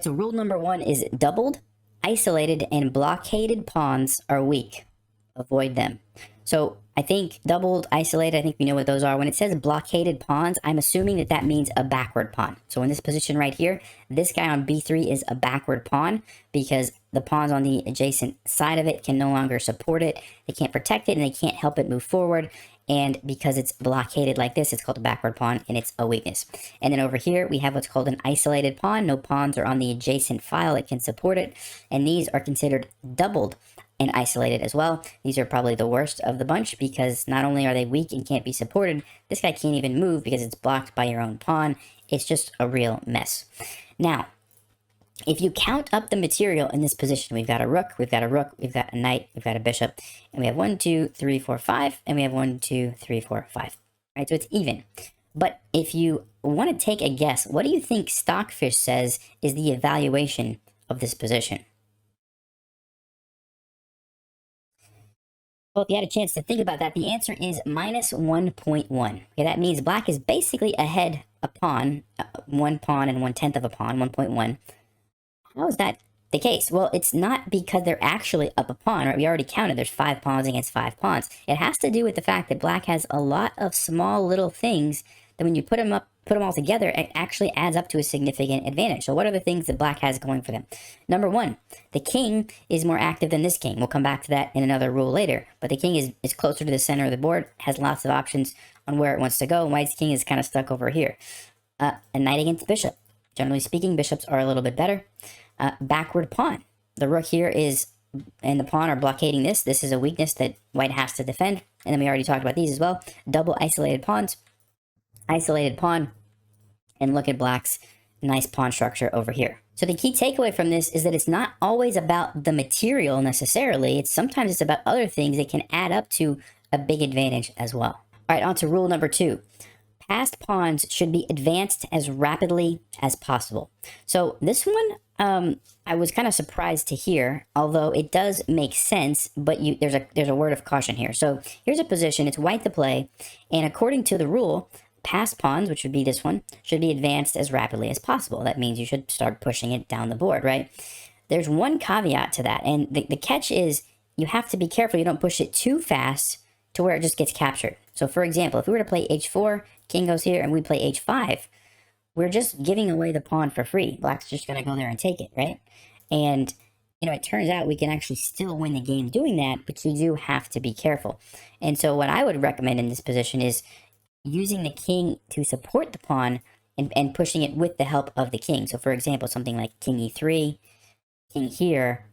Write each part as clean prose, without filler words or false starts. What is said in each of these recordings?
right, so rule number one is doubled, isolated, and blockaded pawns are weak. Avoid them. So I think doubled, isolated, I think we know what those are. When it says blockaded pawns, I'm assuming that that means a backward pawn. So in this position right here, this guy on b3 is a backward pawn because the pawns on the adjacent side of it can no longer support it. They can't protect it and they can't help it move forward. And because it's blockaded like this, it's called a backward pawn and it's a weakness. And then over here, we have what's called an isolated pawn. No pawns are on the adjacent file that can support it. And these are considered doubled and isolated as well. These are probably the worst of the bunch because not only are they weak and can't be supported, this guy can't even move because it's blocked by your own pawn. It's just a real mess. Now, if you count up the material in this position, we've got a rook, we've got a knight, we've got a bishop, and we have 1, 2, 3, 4, 5, and we have 1, 2, 3, 4, 5. Right, so it's even. But if you want to take a guess, what do you think Stockfish says is the evaluation of this position? Well, if you had a chance to think about that, the answer is minus 1.1. Okay, that means black is basically ahead a pawn, 1 pawn and 1/10 of a pawn, 1.1. How is that the case? Well, it's not because they're actually up a pawn, right? We already counted there's 5 pawns against 5 pawns. It has to do with the fact that black has a lot of small little things that when you put them all together, it actually adds up to a significant advantage. So what are the things that black has going for them? Number one, the king is more active than this king. We'll come back to that in another rule later. But the king is closer to the center of the board, has lots of options on where it wants to go. White's king is kind of stuck over here. A knight against bishop. Generally speaking, bishops are a little bit better. Backward pawn. The rook here is, and the pawn are blockading this. This is a weakness that white has to defend. And then we already talked about these as well. Double isolated pawns. Isolated pawn. And look at black's nice pawn structure over here. So the key takeaway from this is that it's not always about the material necessarily. Sometimes it's about other things that can add up to a big advantage as well. All right, on to rule number 2. Passed pawns should be advanced as rapidly as possible. So this one, I was kind of surprised to hear, although it does make sense, but there's a word of caution here. So here's a position, it's white to play, and according to the rule, passed pawns, which would be this one, should be advanced as rapidly as possible. That means you should start pushing it down the board, right? There's one caveat to that, and the catch is you have to be careful you don't push it too fast to where it just gets captured. So for example, if we were to play h4, king goes here, and we play h5, we're just giving away the pawn for free. Black's just going to go there and take it, right? And, it turns out we can actually still win the game doing that, but you do have to be careful. And so what I would recommend in this position is using the king to support the pawn and pushing it with the help of the king. So for example, something like king e3, king here,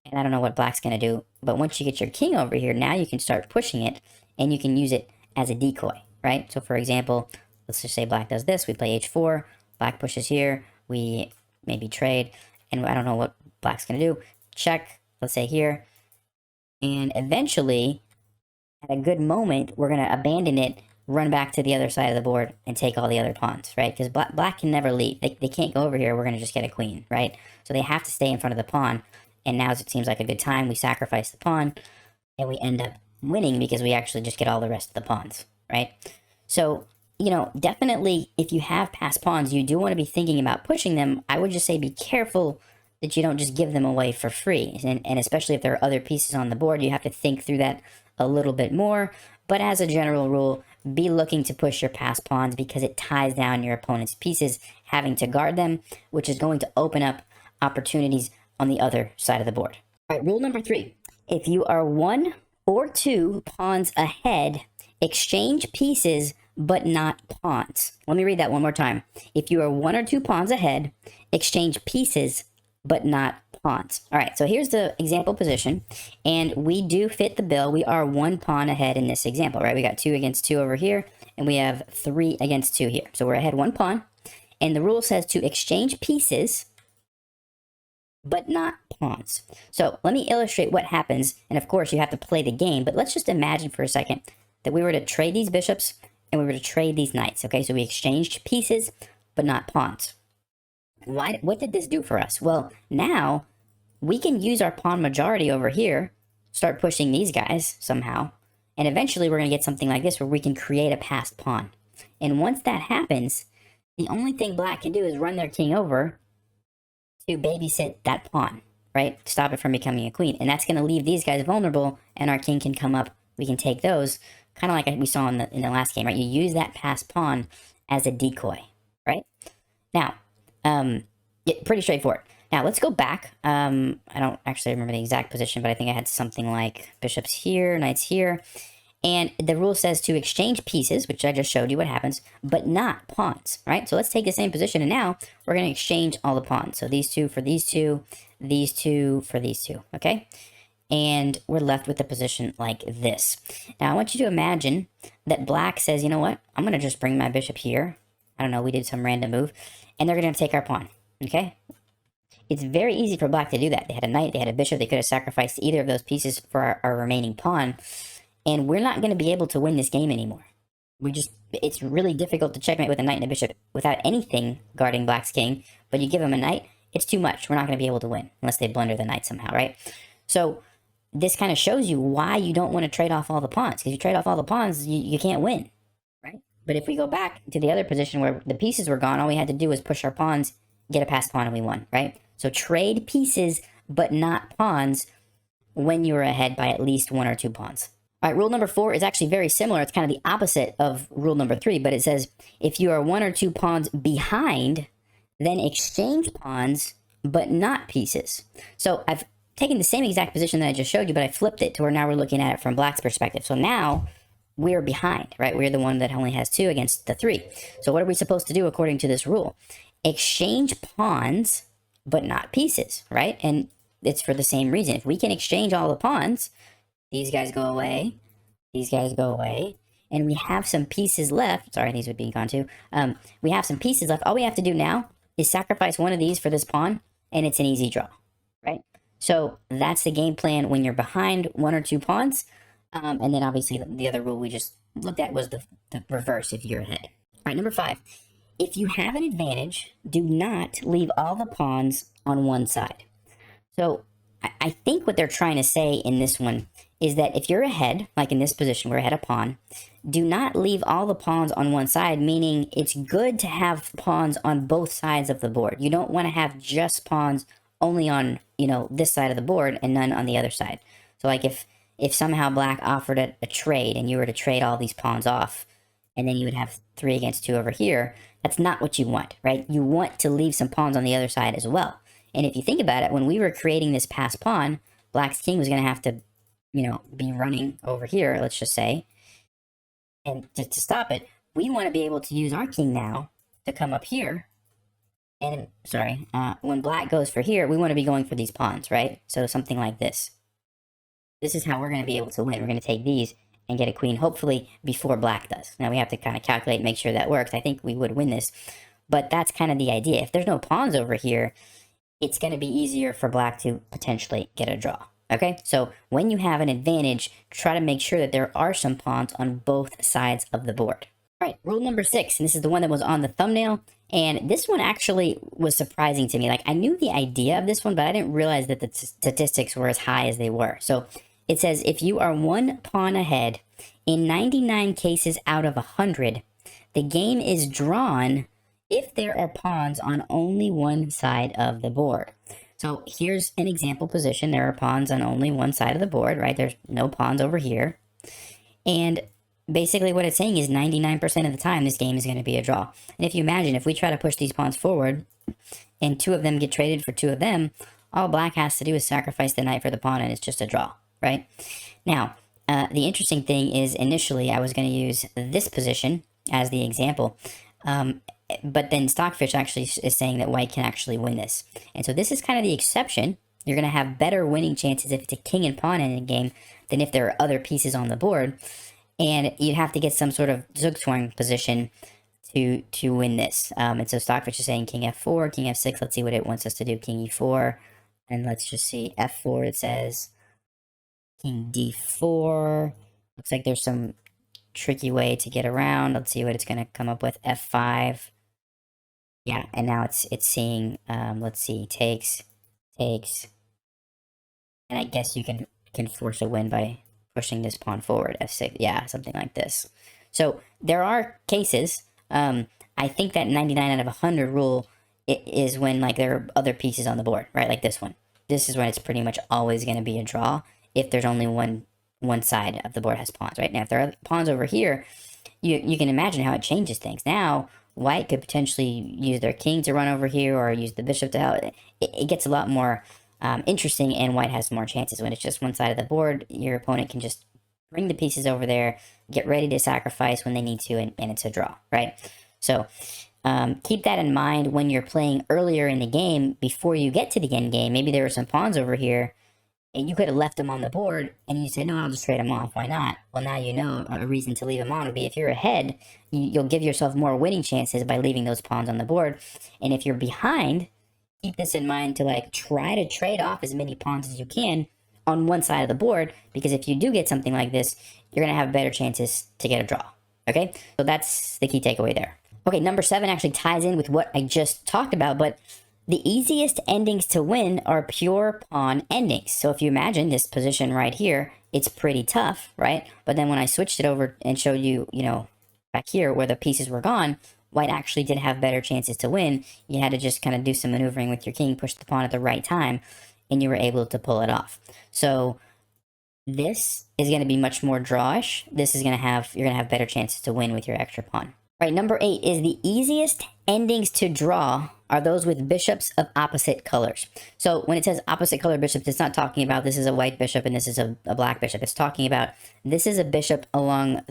and I don't know what black's going to do, but once you get your king over here, now you can start pushing it, and you can use it as a decoy, right? So for example, let's just say black does this, we play h4, black pushes here, we maybe trade, and I don't know what black's going to do, check, let's say here, and eventually, at a good moment, we're going to abandon it, run back to the other side of the board, and take all the other pawns, right? Because black can never leave. They can't go over here, we're going to just get a queen, right? So they have to stay in front of the pawn, and now it seems like a good time, we sacrifice the pawn, and we end up winning because we actually just get all the rest of the pawns, right? So, definitely if you have passed pawns, you do want to be thinking about pushing them. I would just say be careful that you don't just give them away for free. And especially if there are other pieces on the board, you have to think through that a little bit more. But as a general rule, be looking to push your passed pawns because it ties down your opponent's pieces, having to guard them, which is going to open up opportunities on the other side of the board. All right, rule number 3. If you are 1 or 2 pawns ahead, exchange pieces but not pawns. Let me read that one more time. If you are 1 or 2 pawns ahead, exchange pieces but not pawns. All right, so here's the example position, and we do fit the bill. We are 1 pawn ahead in this example, right? We got 2 against 2 over here, and we have 3 against 2 here. So we're ahead 1 pawn, and the rule says to exchange pieces but not pawns. So let me illustrate what happens, and of course you have to play the game, but let's just imagine for a second that we were to trade these bishops and we were to trade these knights, okay? So we exchanged pieces but not pawns. What did this do for us? Well, now we can use our pawn majority over here, start pushing these guys somehow, and eventually we're going to get something like this where we can create a passed pawn. And once that happens, the only thing black can do is run their king over, to babysit that pawn, right? Stop it from becoming a queen. And that's going to leave these guys vulnerable, and our king can come up. We can take those, kind of like we saw in the last game, right? You use that passed pawn as a decoy, right? Now, pretty straightforward. Now, let's go back. I don't actually remember the exact position, but I think I had something like bishops here, knights here. And the rule says to exchange pieces, which I just showed you what happens, but not pawns, right? So let's take the same position, and now we're going to exchange all the pawns. So these two for these two for these two, okay? And we're left with a position like this. Now, I want you to imagine that black says, you know what? I'm going to just bring my bishop here. I don't know, we did some random move, and they're going to take our pawn, okay? It's very easy for black to do that. They had a knight, they had a bishop, they could have sacrificed either of those pieces for our remaining pawn, and we're not going to be able to win this game anymore. It's really difficult to checkmate with a knight and a bishop without anything guarding black's king, but you give them a knight, it's too much. We're not going to be able to win unless they blunder the knight somehow, right? So this kind of shows you why you don't want to trade off all the pawns, because you trade off all the pawns, you can't win, right? But if we go back to the other position where the pieces were gone, all we had to do was push our pawns, get a passed pawn, and we won, right? So trade pieces, but not pawns when you're ahead by at least 1 or 2 pawns. All right, rule number 4 is actually very similar. It's kind of the opposite of rule number 3, but it says if you are 1 or 2 pawns behind, then exchange pawns, but not pieces. So I've taken the same exact position that I just showed you, but I flipped it to where now we're looking at it from black's perspective. So now we're behind, right? We're the one that only has 2 against the 3. So what are we supposed to do according to this rule? Exchange pawns, but not pieces, right? And it's for the same reason. If we can exchange all the pawns, these guys go away, these guys go away, and we have some pieces left. Sorry, these would be gone too. We have some pieces left. All we have to do now is sacrifice one of these for this pawn, and it's an easy draw, right? So that's the game plan when you're behind 1 or 2 pawns. And then obviously the other rule we just looked at was the reverse if you're ahead. All right, number 5. If you have an advantage, do not leave all the pawns on one side. So I think what they're trying to say in this one is that if you're ahead, like in this position, we're ahead a pawn, do not leave all the pawns on one side, meaning it's good to have pawns on both sides of the board. You don't want to have just pawns only on, this side of the board and none on the other side. So like if somehow black offered a trade and you were to trade all these pawns off, and then you would have 3 against 2 over here, that's not what you want, right? You want to leave some pawns on the other side as well. And if you think about it, when we were creating this passed pawn, black's king was going to have to, be running over here, let's just say. And to stop it, we want to be able to use our king now to come up here. And, when black goes for here, we want to be going for these pawns, right? So something like this. This is how we're going to be able to win. We're going to take these and get a queen, hopefully before black does. Now we have to kind of calculate and make sure that works. I think we would win this. But that's kind of the idea. If there's no pawns over here, it's going to be easier for black to potentially get a draw. Okay, so when you have an advantage, try to make sure that there are some pawns on both sides of the board. All right, rule number 6, and this is the one that was on the thumbnail, and this one actually was surprising to me. Like, I knew the idea of this one, but I didn't realize that the statistics were as high as they were. So it says, if you are 1 pawn ahead, in 99 cases out of 100, the game is drawn if there are pawns on only one side of the board. So here's an example position. There are pawns on only one side of the board, right? There's no pawns over here. And basically what it's saying is 99% of the time this game is going to be a draw. And if you imagine, if we try to push these pawns forward and 2 of them get traded for 2 of them, all black has to do is sacrifice the knight for the pawn and it's just a draw, right? Now, the interesting thing is initially I was going to use this position as the example. But then Stockfish actually is saying that white can actually win this. And so this is kind of the exception. You're going to have better winning chances if it's a king and pawn in a game than if there are other pieces on the board. And you'd have to get some sort of zugzwang position to win this. And so Stockfish is saying king f4, king f6. Let's see what it wants us to do. King e4. And let's just see f4. It says king d4. Looks like there's some tricky way to get around. Let's see what it's going to come up with. f5. Yeah, and now it's seeing, let's see, takes, and I guess you can force a win by pushing this pawn forward, f6, yeah, something like this. So there are cases, I think that 99 out of 100 rule it is when like there are other pieces on the board, right? Like this one. This is when it's pretty much always going to be a draw if there's only one side of the board has pawns, right? Now, if there are pawns over here, you can imagine how it changes things. Now, white could potentially use their king to run over here or use the bishop to help. It gets a lot more interesting, and white has more chances. When it's just one side of the board, your opponent can just bring the pieces over there, get ready to sacrifice when they need to, and it's a draw, right? So keep that in mind when you're playing earlier in the game before you get to the end game. Maybe there were some pawns over here and you could have left them on the board and you say, no, I'll just trade them off. Why not? Well, now you know a reason to leave them on would be if you're ahead, you'll give yourself more winning chances by leaving those pawns on the board. And if you're behind, keep this in mind to like try to trade off as many pawns as you can on one side of the board, because if you do get something like this, you're going to have better chances to get a draw. Okay, so that's the key takeaway there. Okay, number 7 actually ties in with what I just talked about, but the easiest endings to win are pure pawn endings. So if you imagine this position right here, it's pretty tough, right? But then when I switched it over and showed you, back here where the pieces were gone, white actually did have better chances to win. You had to just kind of do some maneuvering with your king, push the pawn at the right time, and you were able to pull it off. So this is going to be much more drawish. This is going to have, you're going to have better chances to win with your extra pawn. All right, number 8 is the easiest endings to draw are those with bishops of opposite colors. So when it says opposite color bishops, it's not talking about this is a white bishop and this is a black bishop. It's talking about this is a bishop along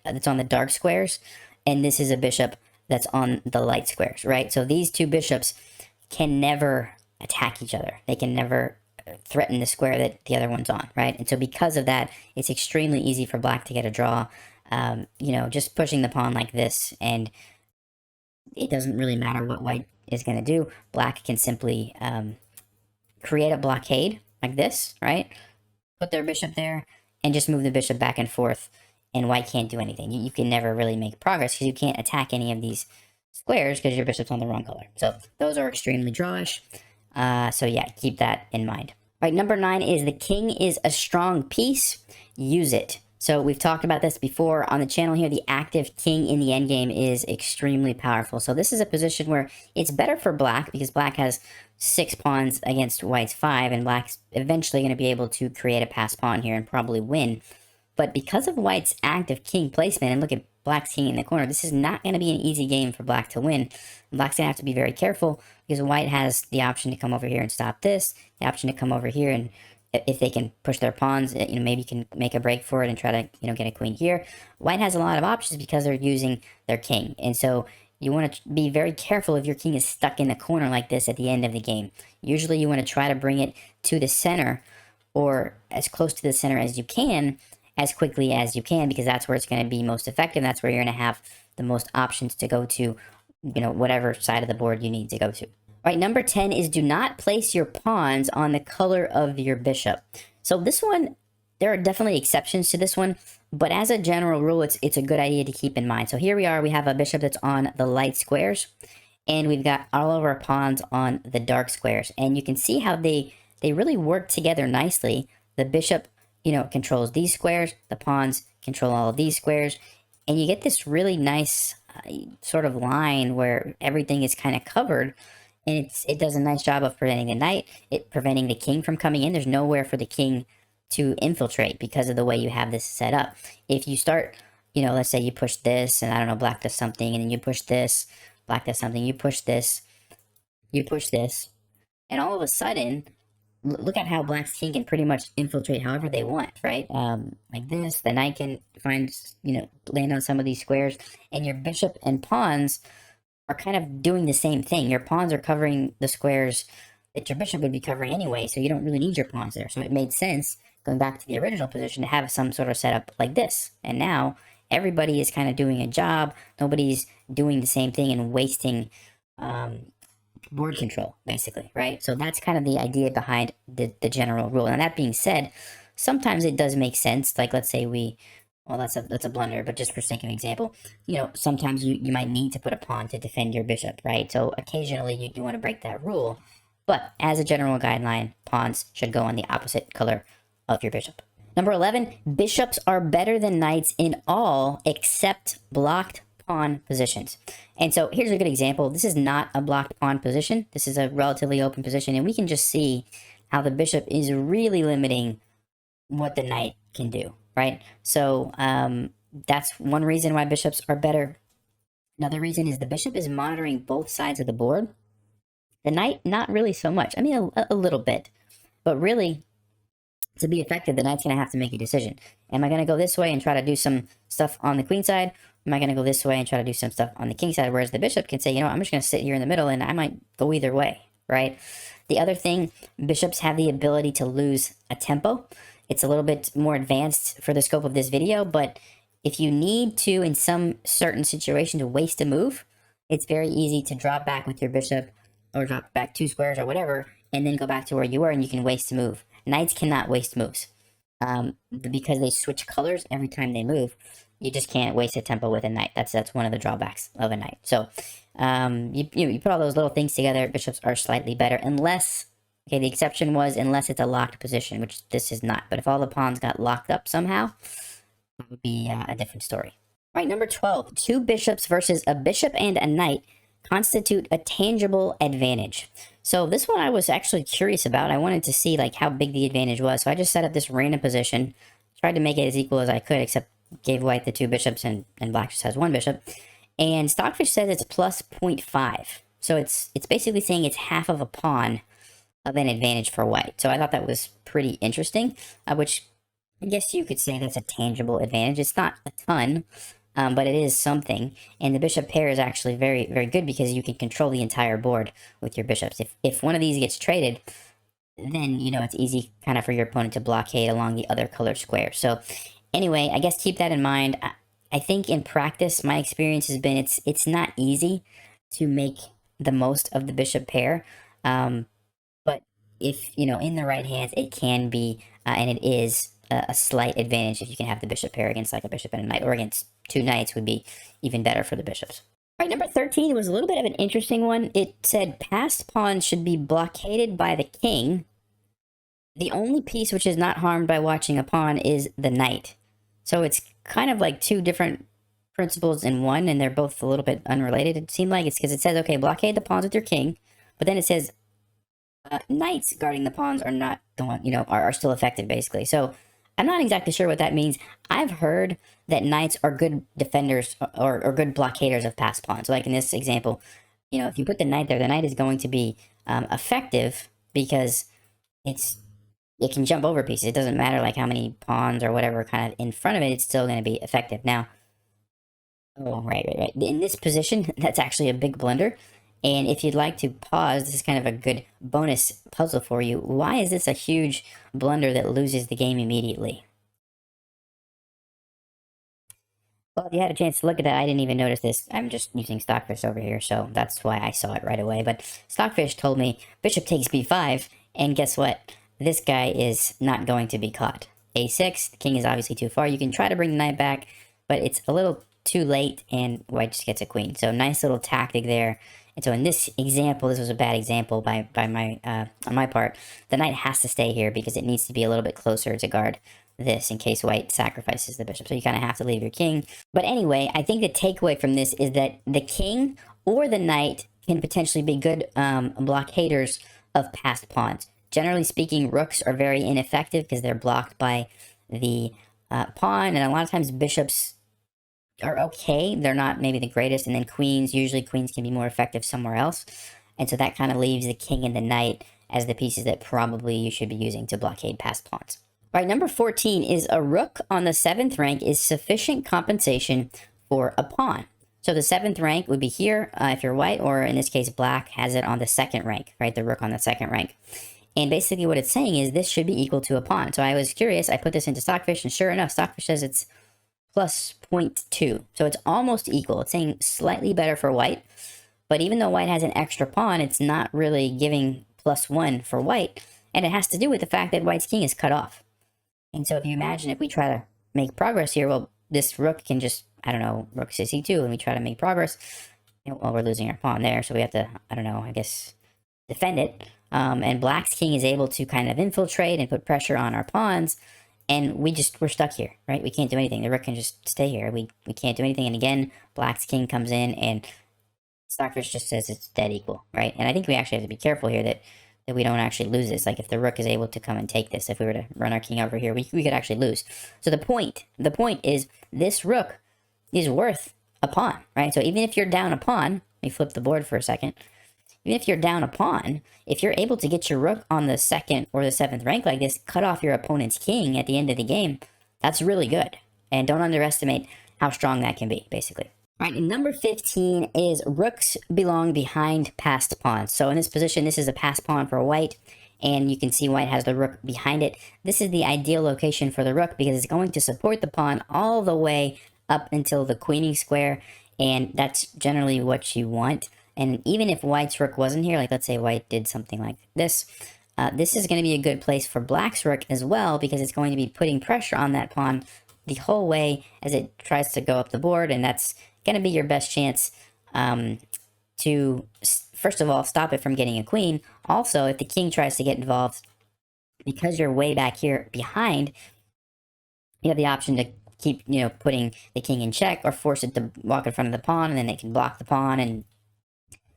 that's on the dark squares, and this is a bishop that's on the light squares, right? So these two bishops can never attack each other. They can never threaten the square that the other one's on, right? And so because of that, it's extremely easy for black to get a draw. Just pushing the pawn like this, and it doesn't really matter what white is going to do. Black can simply create a blockade like this, right? Put their bishop there and just move the bishop back and forth, and white can't do anything. You can never really make progress because you can't attack any of these squares because your bishop's on the wrong color. So those are extremely drawish. So yeah, keep that in mind. All right, number 9 is the king is a strong piece. Use it. So we've talked about this before on the channel here. The active king in the endgame is extremely powerful. So this is a position where it's better for black because black has 6 pawns against white's 5, and black's eventually going to be able to create a pass pawn here and probably win. But because of white's active king placement, and look at black's king in the corner, this is not going to be an easy game for black to win. Black's going to have to be very careful because white has the option to come over here and stop this, the option to come over here, and if they can push their pawns, maybe you can make a break for it and try to, get a queen here. White has a lot of options because they're using their king. And so you want to be very careful if your king is stuck in the corner like this at the end of the game. Usually you want to try to bring it to the center or as close to the center as you can, as quickly as you can, because that's where it's going to be most effective. That's where you're going to have the most options to go to, whatever side of the board you need to go to. All right, number 10 is do not place your pawns on the color of your bishop. So this one, there are definitely exceptions to this one, but as a general rule, it's a good idea to keep in mind. So here we are, we have a bishop that's on the light squares, and we've got all of our pawns on the dark squares. And you can see how they really work together nicely. The bishop, controls these squares, the pawns control all of these squares, and you get this really nice sort of line where everything is kind of covered. And it does a nice job of preventing the knight, preventing the king from coming in. There's nowhere for the king to infiltrate because of the way you have this set up. If you start, let's say you push this, and I don't know, black does something, and then you push this, black does something, you push this, and all of a sudden, look at how black's king can pretty much infiltrate however they want, right? Like this, the knight can find, land on some of these squares, and your bishop and pawns are kind of doing the same thing. Your pawns are covering the squares that your bishop would be covering anyway, so you don't really need your pawns there. So it made sense, going back to the original position, to have some sort of setup like this. And now everybody is kind of doing a job. Nobody's doing the same thing and wasting board control, basically, right? So that's kind of the idea behind the general rule. And that being said, sometimes it does make sense. Like, let's say well, that's a blunder, but just for sake of example, sometimes you might need to put a pawn to defend your bishop, right? So occasionally you do want to break that rule, but as a general guideline, pawns should go on the opposite color of your bishop. Number 11, bishops are better than knights in all except blocked pawn positions. And so here's a good example. This is not a blocked pawn position. This is a relatively open position, and we can just see how the bishop is really limiting what the knight can do, right? So that's one reason why bishops are better. Another reason is the bishop is monitoring both sides of the board. The knight, not really so much. I mean, a little bit. But really, to be effective, the knight's going to have to make a decision. Am I going to go this way and try to do some stuff on the queen side? Am I going to go this way and try to do some stuff on the king side? Whereas the bishop can say, you know, I'm just going to sit here in the middle and I might go either way, right? The other thing, bishops have the ability to lose a tempo. It's a little bit more advanced for the scope of this video, but if you need to, in some certain situation, to waste a move, it's very easy to drop back with your bishop or drop back 2 squares or whatever, and then go back to where you were and you can waste a move. Knights cannot waste moves because they switch colors every time they move. You just can't waste a tempo with a knight. That's one of the drawbacks of a knight. So you put all those little things together, bishops are slightly better, unless, okay, the exception was unless it's a locked position, which this is not. But if all the pawns got locked up somehow, that would be a different story. All right, number 12, 2 bishops versus a bishop and a knight constitute a tangible advantage. So this one I was actually curious about. I wanted to see like how big the advantage was. So I just set up this random position, tried to make it as equal as I could, except gave white the 2 bishops and black just has 1 bishop. And Stockfish says it's plus 0.5. So it's basically saying it's half of a pawn of an advantage for white. So I thought that was pretty interesting, which I guess you could say that's a tangible advantage. It's not a ton, but it is something. And the bishop pair is actually very, very good because you can control the entire board with your bishops. If one of these gets traded, then, you know, it's easy kind of for your opponent to blockade along the other color square. So anyway, I guess keep that in mind. I think in practice, my experience has been it's not easy to make the most of the bishop pair. But if, you know, in the right hands, it can be, and it is a slight advantage if you can have the bishop pair against like a bishop and a knight, or against 2 knights would be even better for the bishops. All right, number 13 was a little bit of an interesting one. It said passed pawns should be blockaded by the king. The only piece which is not harmed by watching a pawn is the knight. So it's kind of like 2 different principles in one, and they're both a little bit unrelated. It seemed like it's because it says, okay, blockade the pawns with your king, but then it says knights guarding the pawns are not the one, you know, are still effective, basically. So I'm not exactly sure what that means. I've heard that knights are good defenders or good blockaders of passed pawns. So like in this example, you know, if you put the knight there, the knight is going to be effective because it can jump over pieces. It doesn't matter like how many pawns or whatever kind of in front of it, it's still going to be effective. Now, oh, right. In this position, that's actually a big blunder. And if you'd like to pause, this is kind of a good bonus puzzle for you. Why is this a huge blunder that loses the game immediately? Well, if you had a chance to look at that, I didn't even notice this. I'm just using Stockfish over here, so that's why I saw it right away. But Stockfish told me bishop takes b5, and guess what? This guy is not going to be caught. a6, the king is obviously too far. You can try to bring the knight back, but it's a little too late, and white just gets a queen. So nice little tactic there. And so in this example, this was a bad example on my part. The knight has to stay here because it needs to be a little bit closer to guard this in case white sacrifices the bishop. So you kind of have to leave your king. But anyway, I think the takeaway from this is that the king or the knight can potentially be good blockaders of passed pawns. Generally speaking, rooks are very ineffective because they're blocked by the pawn, and a lot of times bishops are okay. They're not maybe the greatest, and then queens, usually queens can be more effective somewhere else. And so that kind of leaves the king and the knight as the pieces that probably you should be using to blockade passed pawns. All right, number 14 is a rook on the 7th rank is sufficient compensation for a pawn. So the 7th rank would be here if you're white, or in this case, black has it on the 2nd rank, right? The rook on the 2nd rank. And basically what it's saying is this should be equal to a pawn. So I was curious, I put this into Stockfish, and sure enough, Stockfish says it's plus 0.2. So it's almost equal. It's saying slightly better for white. But even though white has an extra pawn, it's not really giving plus 1 for white. And it has to do with the fact that white's king is cut off. And so if you imagine if we try to make progress here, well, this rook can just, I don't know, rook to c2, and we try to make progress. Well, we're losing our pawn there, so we have to, I don't know, I guess, defend it. And black's king is able to kind of infiltrate and put pressure on our pawns. and we're stuck here, right? We can't do anything. The rook can just stay here. We can't do anything. And again, black's king comes in, and Stockfish just says it's dead equal, right? And I think we actually have to be careful here that we don't actually lose this. Like if the rook is able to come and take this, if we were to run our king over here, we could actually lose. So the point is this rook is worth a pawn, right? So even if you're down a pawn, let me flip the board for a second. Even if you're down a pawn, if you're able to get your rook on the 2nd or the 7th rank like this, cut off your opponent's king at the end of the game, that's really good. And don't underestimate how strong that can be, basically. All right, and number 15 is rooks belong behind passed pawns. So in this position, this is a passed pawn for white, and you can see white has the rook behind it. This is the ideal location for the rook because it's going to support the pawn all the way up until the queening square, and that's generally what you want. And even if white's rook wasn't here, like let's say white did something like this, this is going to be a good place for black's rook as well because it's going to be putting pressure on that pawn the whole way as it tries to go up the board, and that's going to be your best chance to, first of all, stop it from getting a queen. Also, if the king tries to get involved, because you're way back here behind, you have the option to keep, putting the king in check or force it to walk in front of the pawn, and then they can block the pawn. And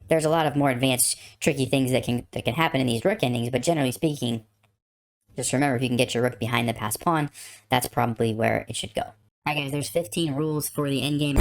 there's a lot of more advanced, tricky things that can happen in these rook endings. But generally speaking, just remember, if you can get your rook behind the passed pawn, that's probably where it should go. Alright guys, there's 15 rules for the endgame.